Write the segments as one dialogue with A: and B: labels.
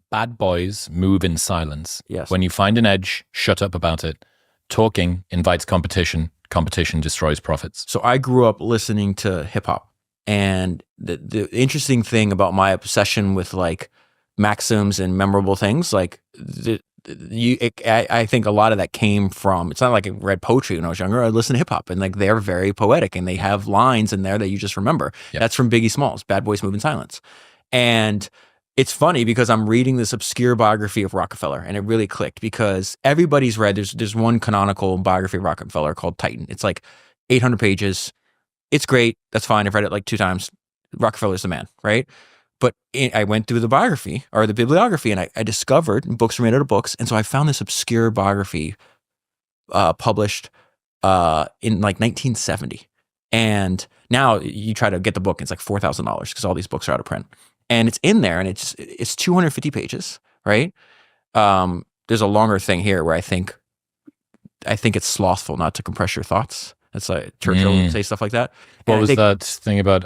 A: bad boys move in silence.
B: Yes.
A: When you find an edge, shut up about it. Talking invites competition. Competition destroys profits.
B: So I grew up listening to hip hop, and the interesting thing about my obsession with like maxims and memorable things, like I think a lot of that came from, it's not like I read poetry when I was younger. I listened to hip hop, and like they're very poetic, and they have lines in there that you just remember.
A: Yep.
B: That's from Biggie Smalls, Bad Boys Move in Silence. And it's funny because I'm reading this obscure biography of Rockefeller, and it really clicked because everybody's read, there's one canonical biography of Rockefeller called Titan. It's like 800 pages. It's great. That's fine. I've read it like 2 times. Rockefeller's the man, right? But I went through the biography or the bibliography, and I discovered books were made out of books. And so I found this obscure biography published in like 1970. And now you try to get the book, and it's like $4,000 because all these books are out of print. And it's in there, and it's 250 pages, right? There's a longer thing here where I think it's slothful not to compress your thoughts. That's like Churchill would say stuff like that.
A: What was that thing about,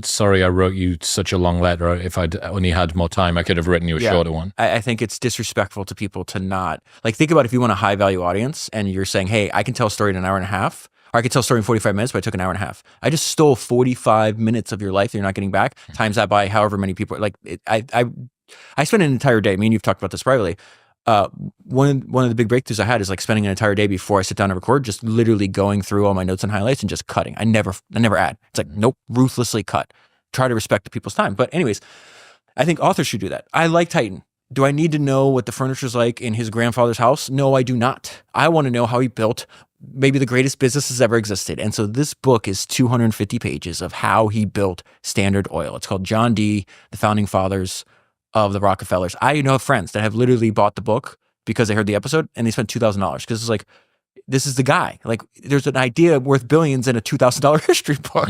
A: sorry, I wrote you such a long letter. If I'd only had more time, I could have written you a shorter one.
B: I think it's disrespectful to people to not, like, think about if you want a high value audience and you're saying, hey, I can tell a story in an hour and a half, or I could tell a story in 45 minutes, but I took an hour and a half. I just stole 45 minutes of your life that you're not getting back, times that by however many people. Like, I spent an entire day, I mean, you've talked about this privately. One of the big breakthroughs I had is like spending an entire day before I sit down to record, just literally going through all my notes and highlights and just cutting. I never add. It's like, nope, ruthlessly cut. Try to respect the people's time. But anyways, I think authors should do that. I like Titan. Do I need to know what the furniture's like in his grandfather's house? No, I do not. I want to know how he built maybe the greatest business has ever existed. And so this book is 250 pages of how he built Standard Oil. It's called John D., the Founding Fathers of the Rockefellers. I know friends that have literally bought the book because they heard the episode, and they spent $2,000 because it's like, this is the guy. Like, there's an idea worth billions in a $2,000 history book.